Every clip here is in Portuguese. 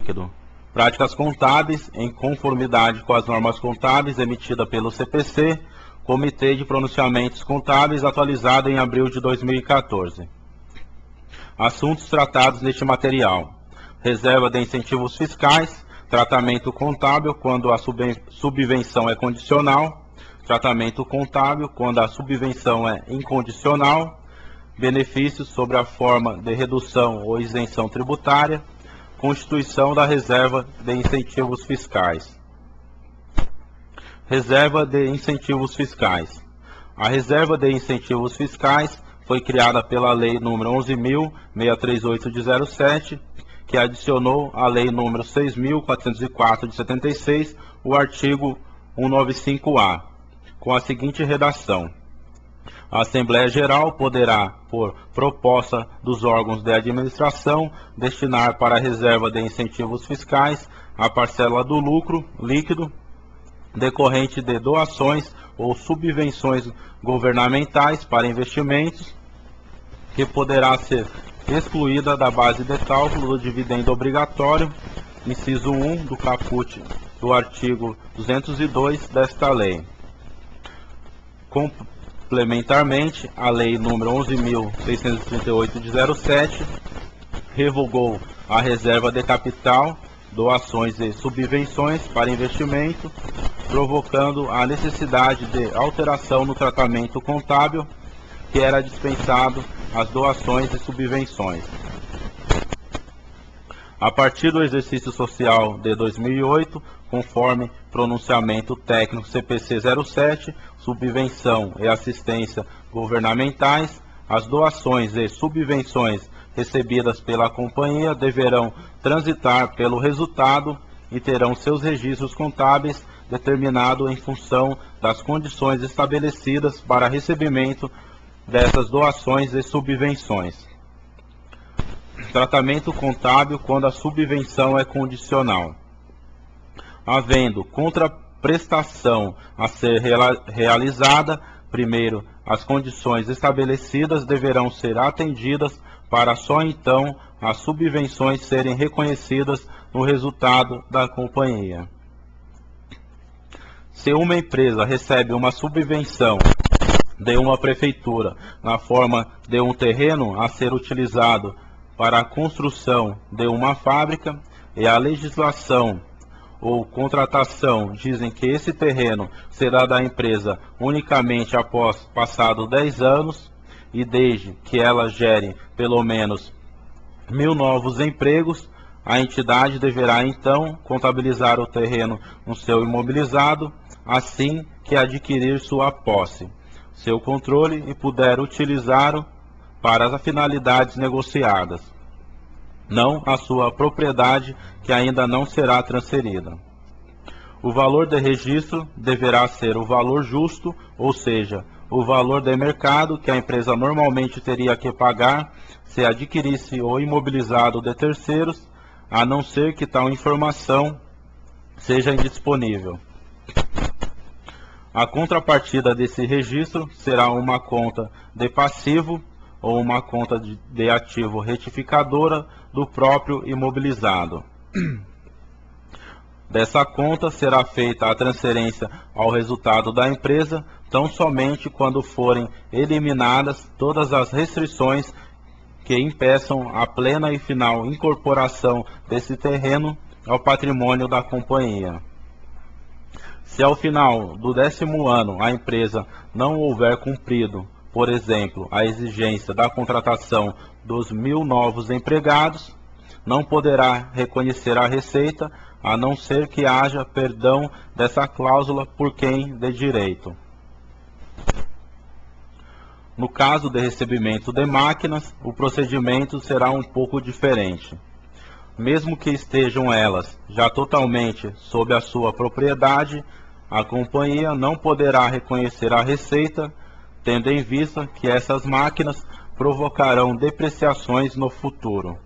líquido. Práticas contábeis em conformidade com as normas contábeis emitida pelo CPC, Comitê de Pronunciamentos Contábeis, atualizado em abril de 2014. Assuntos tratados neste material: reserva de incentivos fiscais, tratamento contábil quando a subvenção é condicional, tratamento contábil quando a subvenção é incondicional, benefícios sobre a forma de redução ou isenção tributária, constituição da reserva de incentivos fiscais. Reserva de incentivos fiscais. A reserva de incentivos fiscais foi criada pela Lei nº 11.638 de 07, que adicionou à Lei nº 6.404 de 76, o artigo 195-A, com a seguinte redação: a Assembleia Geral poderá, por proposta dos órgãos de administração, destinar para a reserva de incentivos fiscais a parcela do lucro líquido decorrente de doações ou subvenções governamentais para investimentos, que poderá ser excluída da base de cálculo do dividendo obrigatório, inciso 1 do caput do artigo 202 desta lei. Complementarmente, a Lei nº 11.638 de 07 revogou a reserva de capital, doações e subvenções para investimento, provocando a necessidade de alteração no tratamento contábil que era dispensado às doações e subvenções. A partir do exercício social de 2008, conforme pronunciamento técnico CPC 07, subvenção e assistência governamentais, as doações e subvenções recebidas pela companhia deverão transitar pelo resultado e terão seus registros contábeis determinados em função das condições estabelecidas para recebimento dessas doações e subvenções. Tratamento contábil quando a subvenção é condicional. Havendo contraprestação a ser realizada, primeiro, as condições estabelecidas deverão ser atendidas para só então as subvenções serem reconhecidas no resultado da companhia. Se uma empresa recebe uma subvenção de uma prefeitura na forma de um terreno a ser utilizado para a construção de uma fábrica, e a legislação ou contratação dizem que esse terreno será da empresa unicamente após passados 10 anos, e desde que ela gere pelo menos 1.000 novos empregos, a entidade deverá então contabilizar o terreno no seu imobilizado, assim que adquirir sua posse, seu controle e puder utilizá-lo para as finalidades negociadas, não a sua propriedade, que ainda não será transferida. O valor de registro deverá ser o valor justo, ou seja, o valor de mercado que a empresa normalmente teria que pagar se adquirisse o imobilizado de terceiros, a não ser que tal informação seja indisponível. A contrapartida desse registro será uma conta de passivo ou uma conta de ativo retificadora do próprio imobilizado. Dessa conta será feita a transferência ao resultado da empresa tão somente quando forem eliminadas todas as restrições que impeçam a plena e final incorporação desse terreno ao patrimônio da companhia. Se ao final do 10º ano a empresa não houver cumprido, por exemplo, a exigência da contratação dos 1.000 novos empregados, não poderá reconhecer a receita, a não ser que haja perdão dessa cláusula por quem de direito. No caso de recebimento de máquinas, o procedimento será um pouco diferente. Mesmo que estejam elas já totalmente sob a sua propriedade, a companhia não poderá reconhecer a receita, tendo em vista que essas máquinas provocarão depreciações no futuro.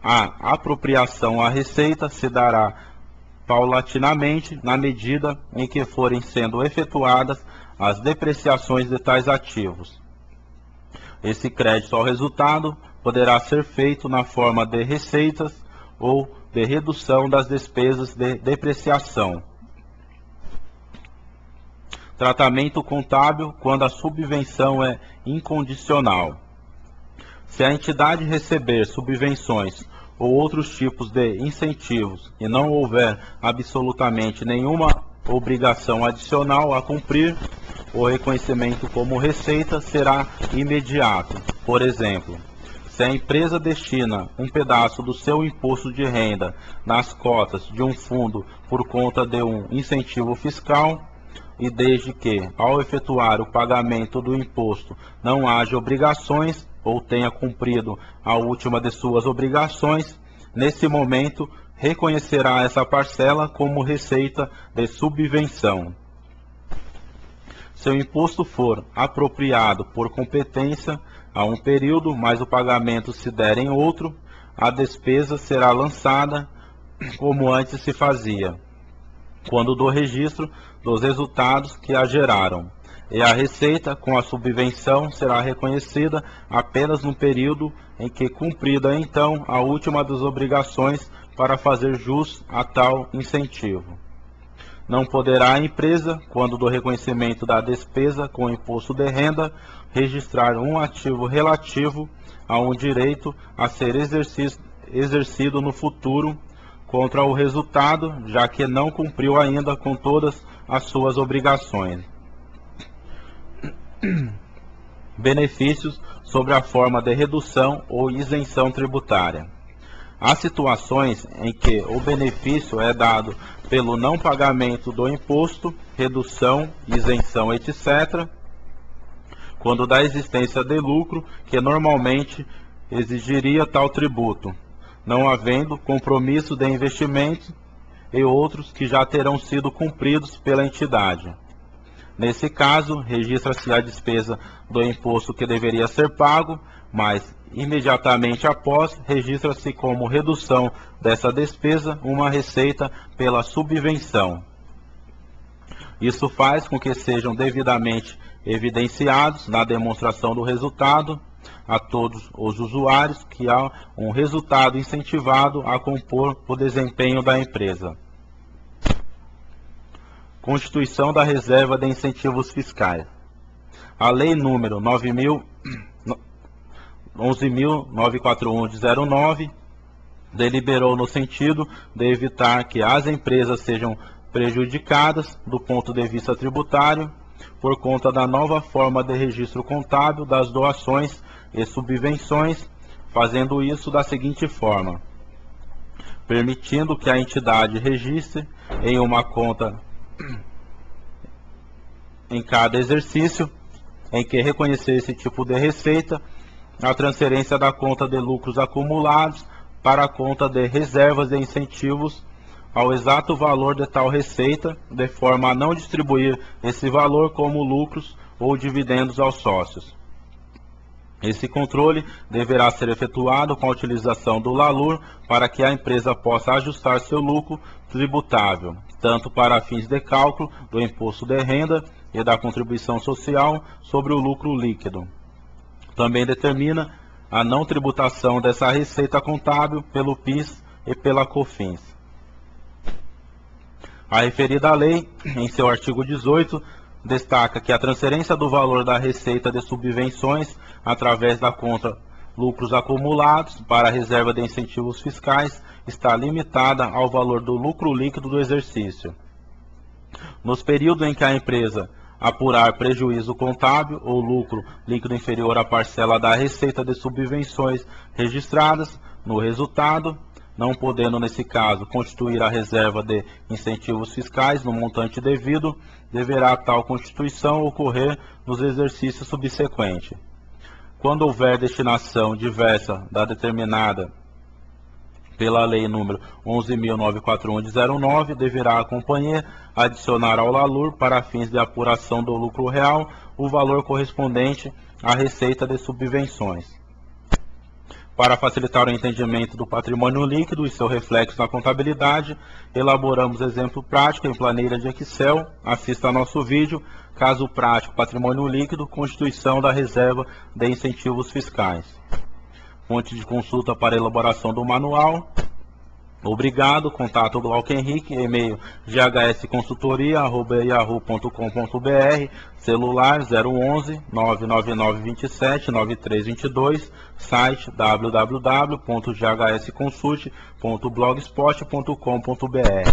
A apropriação à receita se dará paulatinamente na medida em que forem sendo efetuadas as depreciações de tais ativos. Esse crédito ao resultado poderá ser feito na forma de receitas ou de redução das despesas de depreciação. Tratamento contábil quando a subvenção é incondicional. Se a entidade receber subvenções ou outros tipos de incentivos e não houver absolutamente nenhuma obrigação adicional a cumprir, o reconhecimento como receita será imediato. Por exemplo, se a empresa destina um pedaço do seu imposto de renda nas cotas de um fundo por conta de um incentivo fiscal, e desde que, ao efetuar o pagamento do imposto, não haja obrigações ou tenha cumprido a última de suas obrigações, nesse momento reconhecerá essa parcela como receita de subvenção. Se o imposto for apropriado por competência a um período, mas o pagamento se der em outro, a despesa será lançada como antes se fazia, quando do registro dos resultados que a geraram, e a receita com a subvenção será reconhecida apenas no período em que cumprida então a última das obrigações para fazer jus a tal incentivo. Não poderá a empresa, quando do reconhecimento da despesa com imposto de renda, registrar um ativo relativo a um direito a ser exercido no futuro contra o resultado, já que não cumpriu ainda com todas as suas obrigações. Benefícios sobre a forma de redução ou isenção tributária. Há situações em que o benefício é dado pelo não pagamento do imposto, redução, isenção, etc., quando da existência de lucro que normalmente exigiria tal tributo, não havendo compromisso de investimento e outros que já terão sido cumpridos pela entidade. Nesse caso, registra-se a despesa do imposto que deveria ser pago, mas imediatamente após, registra-se como redução dessa despesa uma receita pela subvenção. Isso faz com que sejam devidamente evidenciados na demonstração do resultado a todos os usuários que há um resultado incentivado a compor o desempenho da empresa. Constituição da Reserva de Incentivos Fiscais. A Lei número 11.941/09 deliberou no sentido de evitar que as empresas sejam prejudicadas do ponto de vista tributário por conta da nova forma de registro contábil das doações e subvenções, fazendo isso da seguinte forma: permitindo que a entidade registre em uma conta em cada exercício em que reconhecer esse tipo de receita, a transferência da conta de lucros acumulados para a conta de reservas de incentivos ao exato valor de tal receita, de forma a não distribuir esse valor como lucros ou dividendos aos sócios. Esse controle deverá ser efetuado com a utilização do LALUR para que a empresa possa ajustar seu lucro tributável, tanto para fins de cálculo do imposto de renda e da contribuição social sobre o lucro líquido. Também determina a não tributação dessa receita contábil pelo PIS e pela COFINS. A referida lei, em seu artigo 18, destaca que a transferência do valor da receita de subvenções através da conta lucros acumulados para a reserva de incentivos fiscais está limitada ao valor do lucro líquido do exercício. Nos períodos em que a empresa apurar prejuízo contábil ou lucro líquido inferior à parcela da receita de subvenções registradas no resultado, não podendo, nesse caso, constituir a reserva de incentivos fiscais no montante devido, deverá tal constituição ocorrer nos exercícios subsequentes. Quando houver destinação diversa da determinada pela Lei número 11.941/09, deverá a companhia adicionar ao LALUR, para fins de apuração do lucro real, o valor correspondente à receita de subvenções. Para facilitar o entendimento do patrimônio líquido e seu reflexo na contabilidade, elaboramos exemplo prático em planilha de Excel. Assista ao nosso vídeo, caso prático, patrimônio líquido, constituição da reserva de incentivos fiscais. Fonte de consulta para elaboração do manual, Obrigado, contato Glauco Henrique, e-mail ghsconsultoria@yahoo.com.br, celular 011 999 27 9322, site www.ghsconsult.blogspot.com.br.